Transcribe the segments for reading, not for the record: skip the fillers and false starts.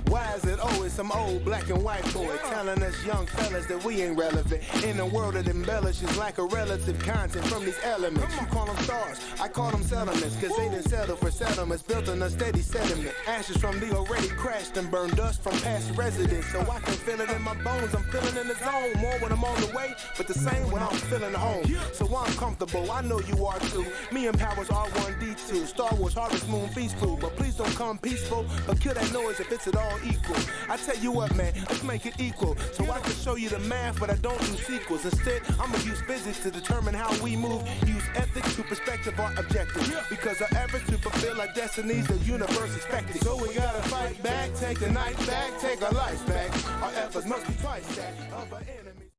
Why is it always some old black and white boy telling us young fellas that we ain't relevant in a world that embellishes like a relative content from these elements? You call them stars, I call them settlements, cause they didn't settle for settlements built on a steady sediment. Ashes from the already crashed and burned, dust from past residents. So I can feel it in my bones, I'm feeling in the zone. More when I'm on the way, but the same when I'm feeling home. So I'm comfortable, I know you are too. Me and Powers R1D2, Star Wars Harvest Moon feastful. But please don't come peaceful, but kill that noise if it's at all equal. I tell you what, man, let's make it equal. So I can show you the math, but I don't do sequels. Instead, I'ma use physics to determine how we move. Use ethics to perspective our objective. Because our efforts to fulfill our destinies, the universe expected. So we gotta fight back, take the night back, take our lives back. Our efforts must be twice that of our enemies.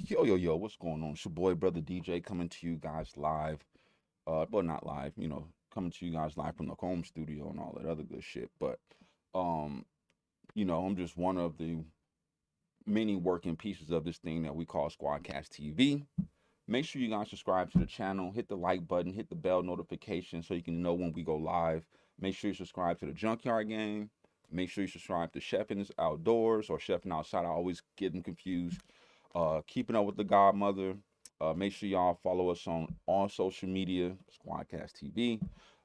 Yo, what's going on? It's your boy, Brother DJ, coming to you guys live. Well, not live, coming to you guys live from the home studio and all that other good shit. But, I'm just one of the many working pieces of this thing that we call Squadcast TV. Make sure you guys subscribe to the channel, hit the like button, hit the bell notification so you can know when we go live. Make sure you subscribe to the Junkyard Game. Make sure you subscribe to Chefing Outdoors or Chefing Outside. I always get them confused. Keeping Up with the Godmother. Make sure y'all follow us on all social media, Squadcast TV.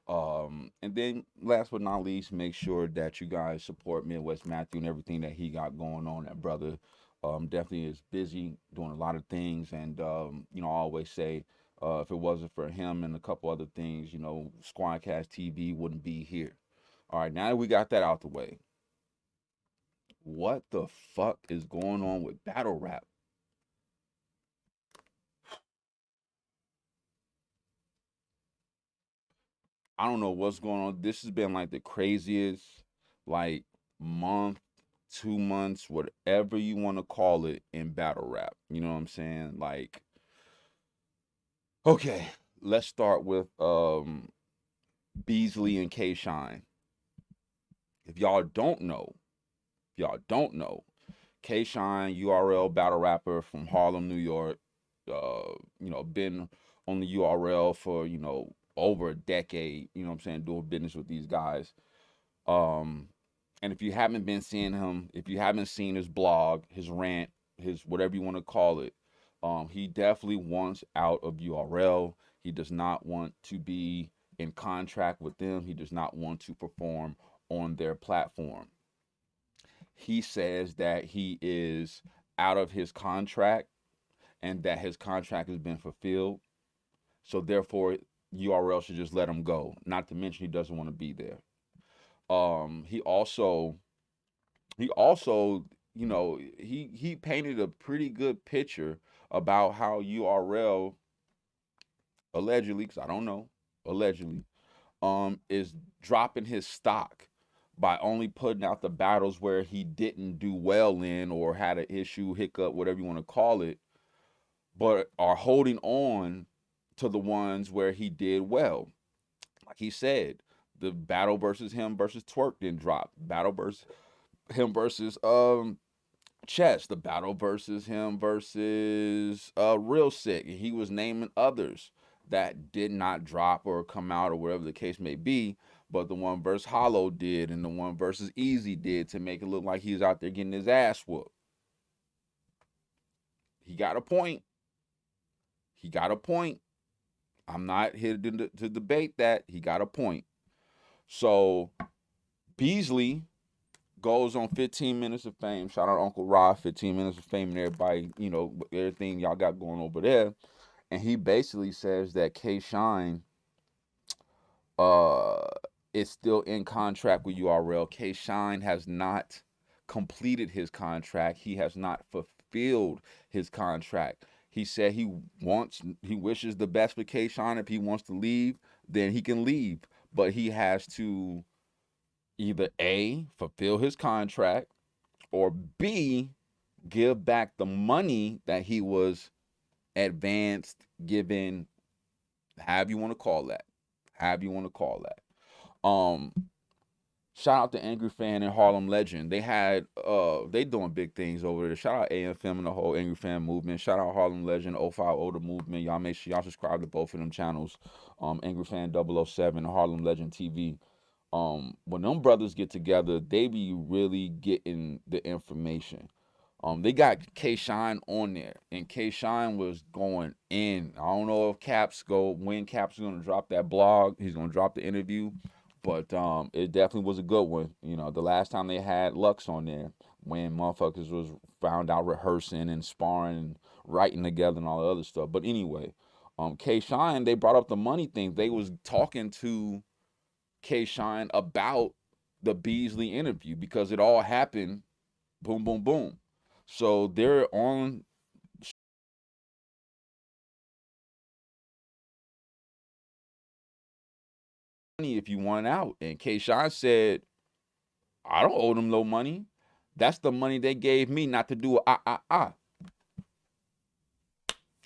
And then last but not least, make sure that you guys support Midwest Matthew and everything that he got going on. That brother definitely is busy doing a lot of things. And, I always say, if it wasn't for him and a couple other things, Squadcast TV wouldn't be here. All right, now that we got that out the way, what the fuck is going on with battle rap? I don't know what's going on. This has been like the craziest, month, 2 months, whatever you want to call it in battle rap. You know what I'm saying? Okay, let's start with Beasley and K Shine. If y'all don't know, K Shine, URL battle rapper from Harlem, New York. Been on the URL for, over a decade, doing business with these guys. And if you haven't been seeing him, if you haven't seen his blog, his rant, his whatever you want to call it, he definitely wants out of URL. He does not want to be in contract with them. He does not want to perform on their platform. He says that he is out of his contract and that his contract has been fulfilled. So therefore, URL should just let him go. Not to mention he doesn't want to be there. He also, he painted a pretty good picture about how URL allegedly, because I don't know, allegedly, is dropping his stock by only putting out the battles where he didn't do well in or had an issue, hiccup, whatever you want to call it, but are holding on to the ones where he did well. Like he said, the battle versus him versus Twerk didn't drop. Battle versus him versus Chess. The battle versus him versus Real Sick. And he was naming others that did not drop or come out or whatever the case may be. But the one versus Hollow did, and the one versus Eazy did, to make it look like he was out there getting his ass whooped. He got a point. I'm not here to debate that. He got a point. So Beasley goes on 15 Minutes of Fame. Shout out Uncle Rob, 15 Minutes of Fame and everybody, everything y'all got going over there. And he basically says that K Shine is still in contract with URL. K Shine has not completed his contract. He has not fulfilled his contract. He said he wishes the best for K Shine. If he wants to leave, then he can leave. But he has to either A, fulfill his contract, or B, give back the money that he was advanced, given, however you want to call that. Shout out to Angry Fan and Harlem Legend. They doing big things over there. Shout out AFM and the whole Angry Fan movement. Shout out Harlem Legend, 050 the movement. Y'all make sure y'all subscribe to both of them channels. Angry Fan 007, Harlem Legend TV. When them brothers get together, they be really getting the information. They got K Shine on there, and K Shine was going in. I don't know if when Caps is gonna drop that blog, he's gonna drop the interview, but it definitely was a good one. You know, the last time they had Lux on there, when motherfuckers was found out rehearsing and sparring and writing together and all the other stuff. But anyway, K Shine, they brought up the money thing. They was talking to K Shine about the Beasley interview because it all happened boom, boom, boom. So they're on money if you want out. And K Shine said, I don't owe them no money. That's the money they gave me not to do a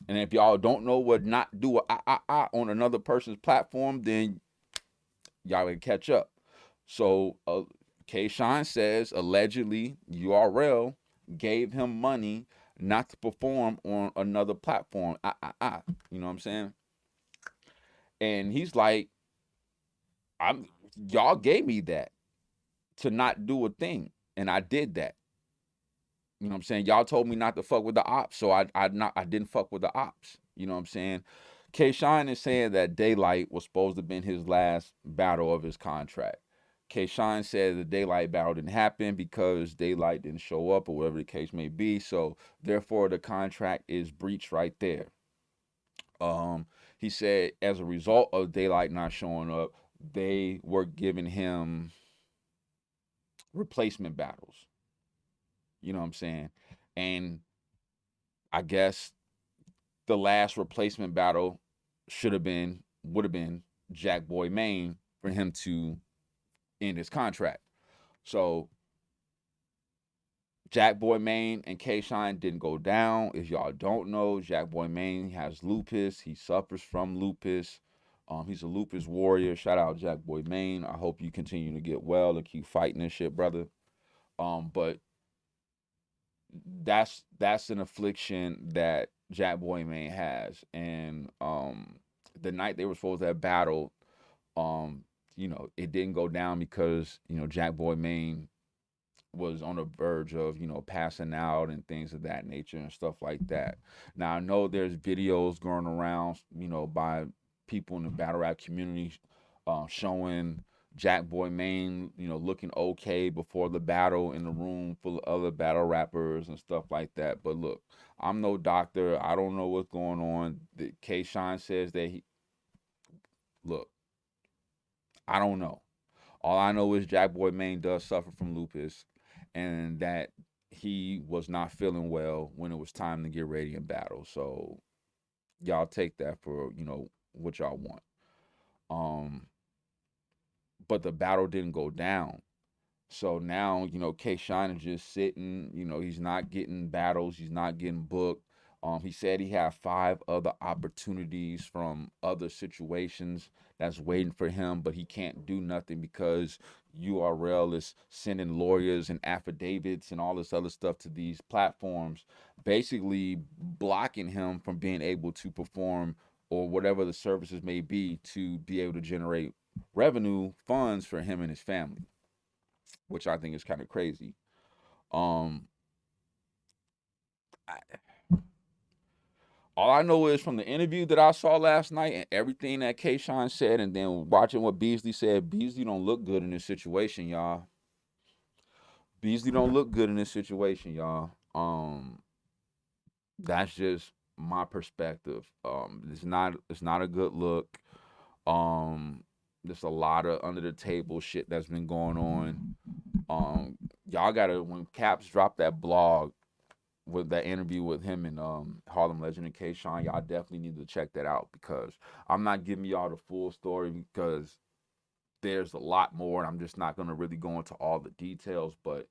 And if y'all don't know what not do a on another person's platform, then y'all can catch up. So K Shine says allegedly URL gave him money not to perform on another platform. You know what I'm saying? And he's like, I'm y'all gave me that to not do a thing, and I did that. You know what I'm saying? Y'all told me not to fuck with the ops, so I didn't fuck with the ops. You know what I'm saying? K Shine is saying that Daylight was supposed to have been his last battle of his contract. K Shine said the Daylight battle didn't happen because Daylight didn't show up or whatever the case may be. So therefore the contract is breached right there. Um, he said as a result of Daylight not showing up, they were giving him replacement battles. You know what I'm saying? And I guess the last replacement battle would have been Jack Boy Maine for him to end his contract. So Jack Boy Maine and K Shine didn't go down. If y'all don't know, Jack Boy Maine has lupus. He suffers from lupus. He's a lupus warrior. Shout out Jack Boy Maine. I hope you continue to get well and keep fighting this shit, brother. But that's an affliction that Jack Boy Maine has. And the night they were supposed to have battled, it didn't go down because, Jack Boy Maine was on the verge of, passing out and things of that nature and stuff like that. Now I know there's videos going around, by people in the battle rap community showing Jack Boy Maine, looking okay before the battle in the room full of other battle rappers and stuff like that. But look, I'm no doctor. I don't know what's going on. The K Shine says that look, I don't know. All I know is Jack Boy Maine does suffer from lupus and that he was not feeling well when it was time to get ready and battle. So y'all take that for, what y'all want. Um, but the battle didn't go down. So now, K Shine is just sitting, he's not getting battles, he's not getting booked. He said he had 5 other opportunities from other situations that's waiting for him, but he can't do nothing because URL is sending lawyers and affidavits and all this other stuff to these platforms, basically blocking him from being able to perform or whatever the services may be able to generate revenue funds for him and his family, which I think is kind of crazy. Um, I, all I know is from the interview that I saw last night and everything that K Shine said, and then watching what Beasley said, Beasley don't look good in this situation, y'all. Beasley don't look good in this situation, y'all. That's just my perspective. It's not a good look. There's a lot of under the table shit that's been going on. Y'all gotta when Caps dropped that blog with that interview with him and Harlem Legend and K Shine, y'all definitely need to check that out because I'm not giving y'all the full story because there's a lot more and I'm just not gonna really go into all the details. But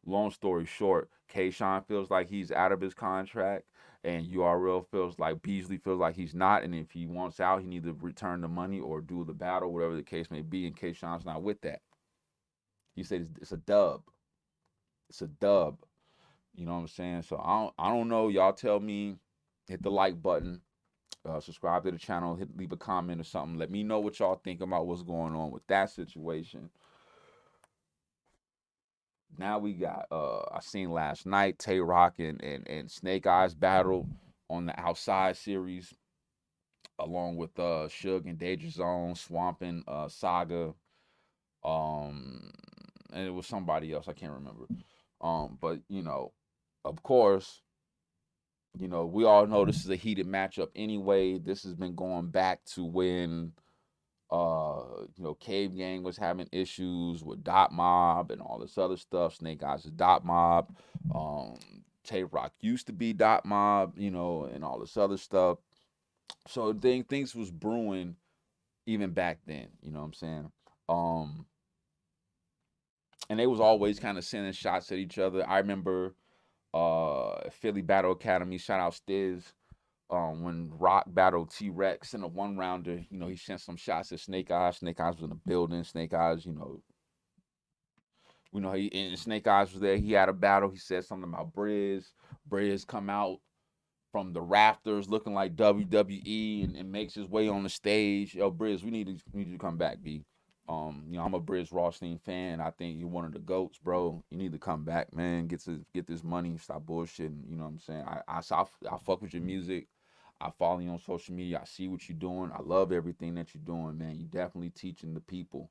long story short, K Shine feels like he's out of his contract and URL feels like Beasley feels like he's not. And if he wants out, he needs to return the money or do the battle, whatever the case may be. And K Shine's not with that. He said it's a dub. It's a dub. You know what I'm saying? So I don't know. Y'all tell me, hit the like button, Subscribe to the channel, leave a comment or something. Let me know what y'all think about what's going on with that situation. Now we got I seen last night Tay Rock and Snake Eyes battle on the Outside series, along with Suge and Danger Zone, Swampin', Saga, um, and it was somebody else I can't remember. But you know, of course, you know, we all know this is a heated matchup anyway. This has been going back to when you know, Cave Gang was having issues with Dot Mob and all this other stuff. Snake Eyes is Dot Mob. Um, Tay Rock used to be Dot Mob, you know, and all this other stuff. So things was brewing even back then, you know what I'm saying? Um, and they was always kind of sending shots at each other. I remember Philly Battle Academy, shout out Stiz. When Rock battled T Rex in a 1-rounder, you know, he sent some shots at Snake Eyes. Snake Eyes was in the building. Snake Eyes, and Snake Eyes was there. He had a battle. He said something about Briz. Briz come out from the rafters looking like WWE and makes his way on the stage. Yo, Briz, we need you to come back, B. You know, I'm a Briz Rothstein fan. I think you're one of the GOATs, bro. You need to come back, man. Get this money. Stop bullshitting. You know what I'm saying? I fuck with your music. I follow you on social media. I see what you're doing. I love everything that you're doing, man. You definitely teaching the people.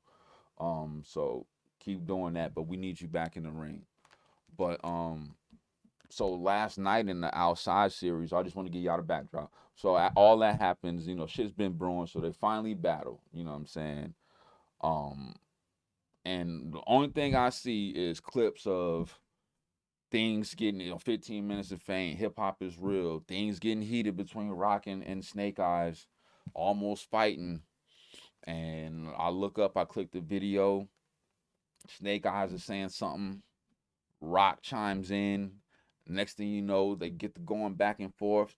So keep doing that. But we need you back in the ring. But so last night in the Outside series, I just want to give y'all the backdrop. So all that happens, you know, shit's been brewing. So they finally battle. You know what I'm saying? Um, and the only thing I see is clips of things getting, 15 minutes of fame. Hip hop is real. Things getting heated between Rock and Snake Eyes, almost fighting. And I look up, I click the video. Snake Eyes is saying something. Rock chimes in. Next thing you know, they get to going back and forth.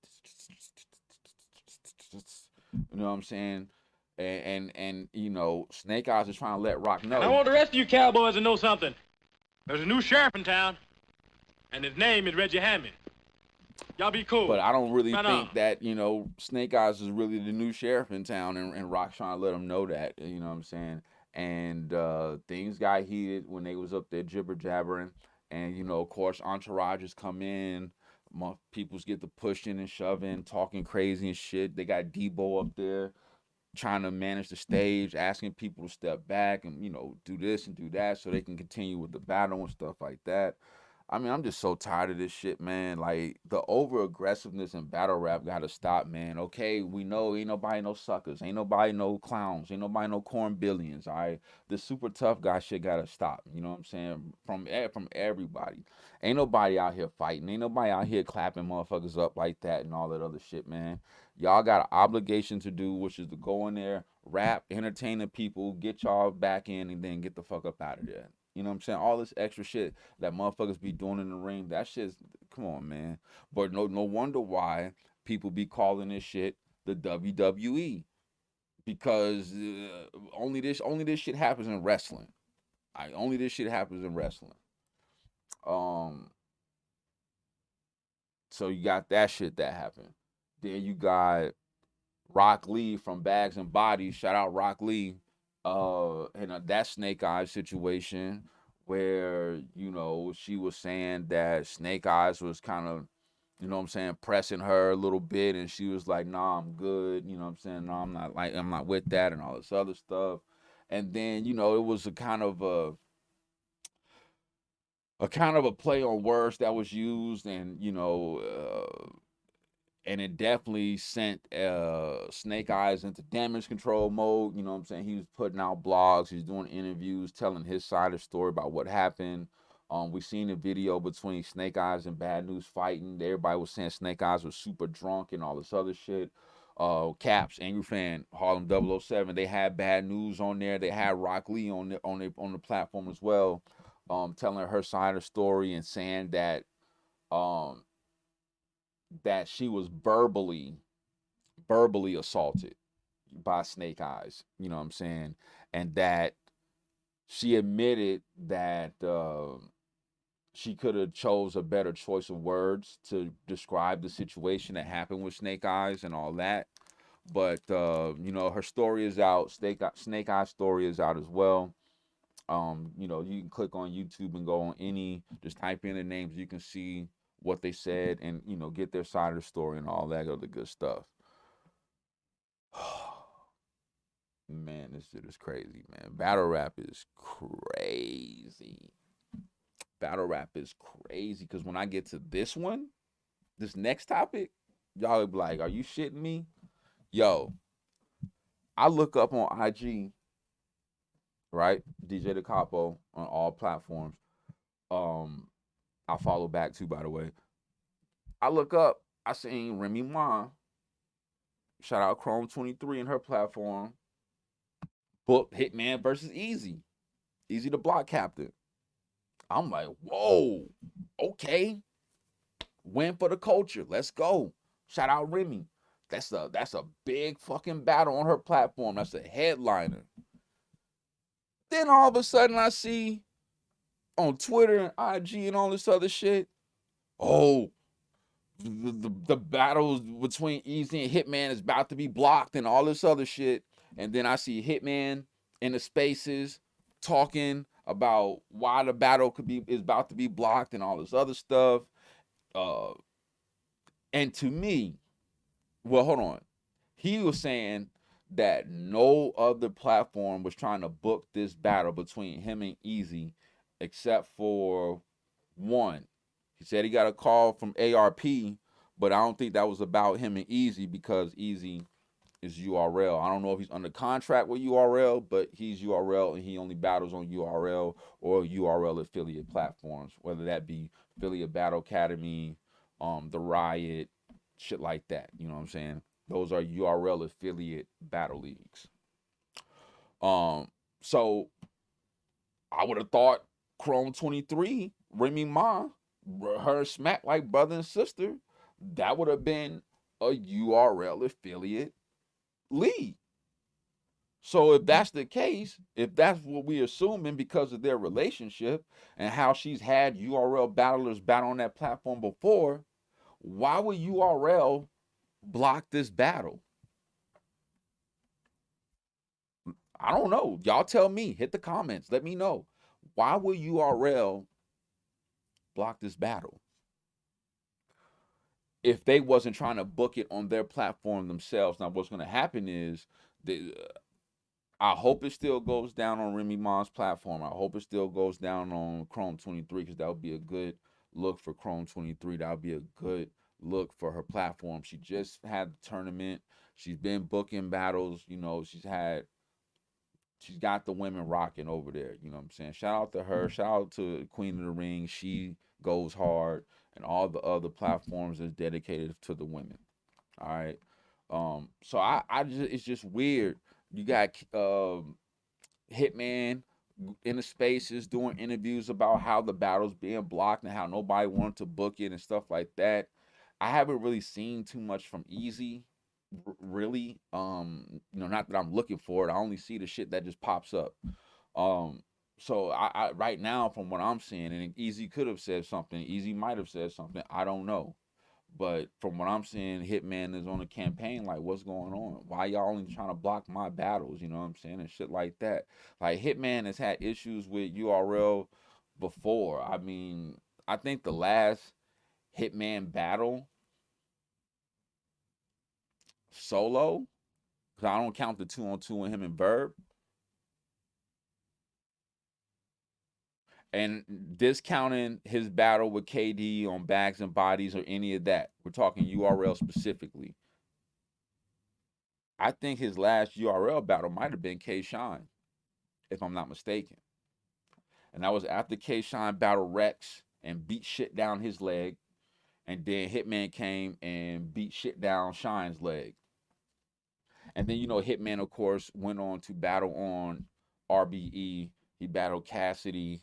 You know what I'm saying? And you know, Snake Eyes is trying to let Rock know. And I want the rest of you cowboys to know something. There's a new sheriff in town, and his name is Reggie Hammond. Y'all be cool. But I don't really think that, you know, Snake Eyes is really the new sheriff in town, and Rock trying to let him know that, you know what I'm saying? And things got heated when they was up there jibber jabbering, and you know, of course, entourages come in, peoples get to pushing and shoving, talking crazy and shit. They got Debo up there trying to manage the stage, asking people to step back and, you know, do this and do that so they can continue with the battle and stuff like that. I mean, I'm just so tired of this shit, man. Like, the over aggressiveness in battle rap gotta stop, man. Okay, we know ain't nobody no suckers, ain't nobody no clowns, ain't nobody no corn billions. All right, the super tough guy shit gotta stop. You know what I'm saying? From everybody, ain't nobody out here fighting, ain't nobody out here clapping motherfuckers up like that and all that other shit, man. Y'all got an obligation to do, which is to go in there, rap, entertain the people, get y'all back in, and then get the fuck up out of there. You know what I'm saying? All this extra shit that motherfuckers be doing in the ring, that shit's, come on, man. But no wonder why people be calling this shit the WWE, because only this shit happens in wrestling. Only this shit happens in wrestling. Um, so you got that shit that happened. Then you got Rock Lee from Bags and Bodies. Shout out Rock Lee. And that Snake Eyes situation where, you know, she was saying that Snake Eyes was kind of, you know what I'm saying, pressing her a little bit, and she was like, nah, I'm good. You know what I'm saying? No, I'm not with that and all this other stuff. And then, you know, it was a kind of a play on words that was used, and, you know, and it definitely sent Snake Eyes into damage control mode. You know what I'm saying? He was putting out blogs, he's doing interviews, telling his side of the story about what happened. We seen a video between Snake Eyes and Bad News fighting. Everybody was saying Snake Eyes was super drunk and all this other shit. Caps, Angry Fan, Harlem 007, they had Bad News on there. They had Rock Lee on the platform as well, telling her side of the story and saying that um, that she was verbally assaulted by Snake Eyes, you know what I'm saying? And that she admitted that she could have chose a better choice of words to describe the situation that happened with Snake Eyes and all that. But you know, her story is out. Snake Eye story is out as well. You know, you can click on YouTube and go on just type in the names. You can see what they said and, you know, get their side of the story and all that other good stuff. Man, this shit is crazy, man. Battle rap is crazy. Battle rap is crazy because when I get to this next topic, y'all will be like, are you shitting me? Yo, I look up on IG, right? DJ the Capo on all platforms. Um, I follow back too, by the way. I look up, I seen Remy Ma, shout out Chrome 23 and her platform, book Hitman versus Eazy. Eazy the block captain. I'm like, whoa, okay. Win for the culture. Let's go. Shout out Remy. That's a big fucking battle on her platform. That's a headliner. Then all of a sudden I see on Twitter and IG and all this other shit. Oh, the battles between Eazy and Hitman is about to be blocked and all this other shit. And then I see Hitman in the spaces talking about why the battle is about to be blocked and all this other stuff. And to me, well, hold on. He was saying that no other platform was trying to book this battle between him and Eazy except for one. He said he got a call from ARP, but I don't think that was about him and Eazy because Eazy is URL. I don't know if he's under contract with URL, but he's URL and he only battles on URL or URL affiliate platforms, whether that be Affiliate Battle Academy, the Riot, shit like that. You know what I'm saying? Those are URL affiliate battle leagues. So I would have thought Chrome 23, Remy Ma, her smack like brother and sister, that would have been a URL affiliate league. So if that's the case, if that's what we're assuming because of their relationship and how she's had URL battlers battle on that platform before, why would URL block this battle? I don't know. Y'all tell me. Hit the comments. Let me know. Why would URL block this battle? If they wasn't trying to book it on their platform themselves. Now, what's going to happen is I hope it still goes down on Remy Ma's platform. I hope it still goes down on Chrome 23 because that would be a good look for Chrome 23. That would be a good look for her platform. She just had the tournament. She's been booking battles. You know, she's got the women rocking over there. You know what I'm saying? Shout out to her. Shout out to Queen of the Ring. She goes hard. And all the other platforms is dedicated to the women. All right. So I just it's just weird. You got Hitman in the spaces doing interviews about how the battle's being blocked and how nobody wanted to book it and stuff like that. I haven't really seen too much from Eazy, really. You know, not that I'm looking for it. I only see the shit that just pops up. So I right now from what I'm seeing, and Eazy could have said something. Eazy might have said something. I don't know. But from what I'm seeing, Hitman is on a campaign. Like, what's going on? Why y'all only trying to block my battles? You know what I'm saying? And shit like that. Like, Hitman has had issues with URL before. I mean, I think the last Hitman battle solo, because I don't count the 2-on-2 with him and Verb, and discounting his battle with KD on Bags and Bodies or any of that. We're talking URL specifically. I think his last URL battle might have been K Shine, if I'm not mistaken. And that was after K Shine battled Rex and beat shit down his leg. And then Hitman came and beat shit down Shine's leg. And then, you know, Hitman, of course, went on to battle on RBE. He battled Cassidy,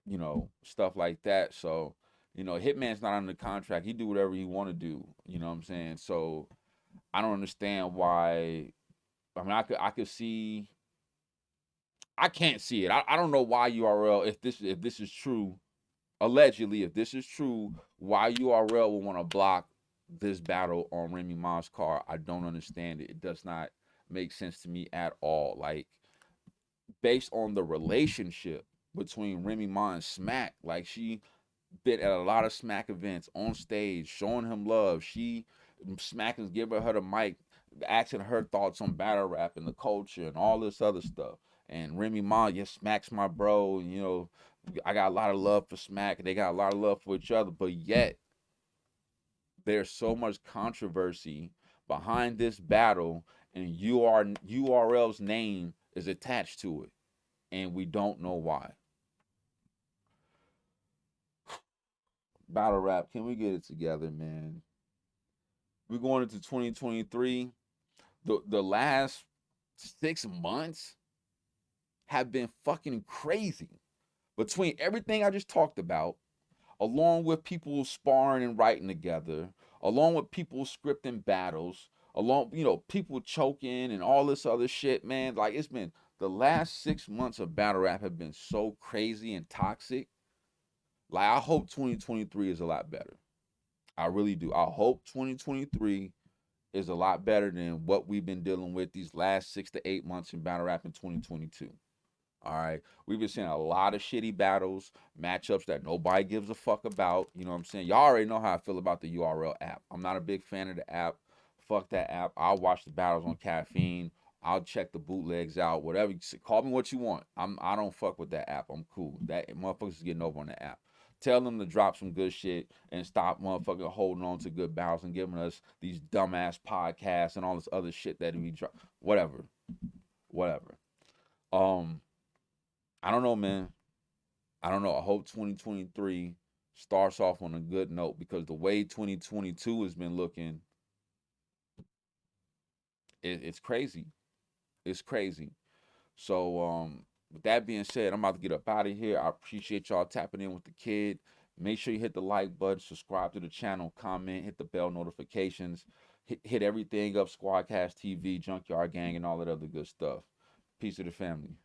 you know, stuff like that. So, you know, Hitman's not under contract. He do whatever he want to do. You know what I'm saying? So I don't understand why. I mean, I could see. I can't see it. I don't know why URL, if this is true, allegedly, if this is true, why URL will want to block this battle on Remy Ma's card. I don't understand it. It does not make sense to me at all. Like, based on the relationship between Remy Ma and Smack, like, she been at a lot of Smack events on stage, showing him love. Smack is giving her the mic, asking her thoughts on battle rap and the culture and all this other stuff. And Remy Ma, yes, Smack's my bro. You know, I got a lot of love for Smack, and they got a lot of love for each other. But yet, there's so much controversy behind this battle, and URL's name is attached to it, and we don't know why. Battle rap, can we get it together, man? We're going into 2023. The last 6 months have been fucking crazy. Between everything I just talked about, along with people sparring and writing together, along with people scripting battles, along, people choking and all this other shit, man. Like, it's been the last 6 months of battle rap have been so crazy and toxic. Like, I hope 2023 is a lot better. I really do. I hope 2023 is a lot better than what we've been dealing with these last 6 to 8 months in battle rap in 2022. All right. We've been seeing a lot of shitty battles, matchups that nobody gives a fuck about. You know what I'm saying? Y'all already know how I feel about the URL app. I'm not a big fan of the app. Fuck that app. I'll watch the battles on Caffeine. I'll check the bootlegs out. Whatever. Call me what you want. I don't fuck with that app. I'm cool. That motherfuckers is getting over on the app. Tell them to drop some good shit and stop motherfucking holding on to good battles and giving us these dumbass podcasts and all this other shit that we drop. Whatever. I don't know, man. I don't know. I hope 2023 starts off on a good note, because the way 2022 has been looking, it's crazy. It's crazy. So, with that being said, I'm about to get up out of here. I appreciate y'all tapping in with the kid. Make sure you hit the like button, subscribe to the channel, comment, hit the bell notifications, hit everything up, Squadcast TV, Junkyard Gang, and all that other good stuff. Peace to the family.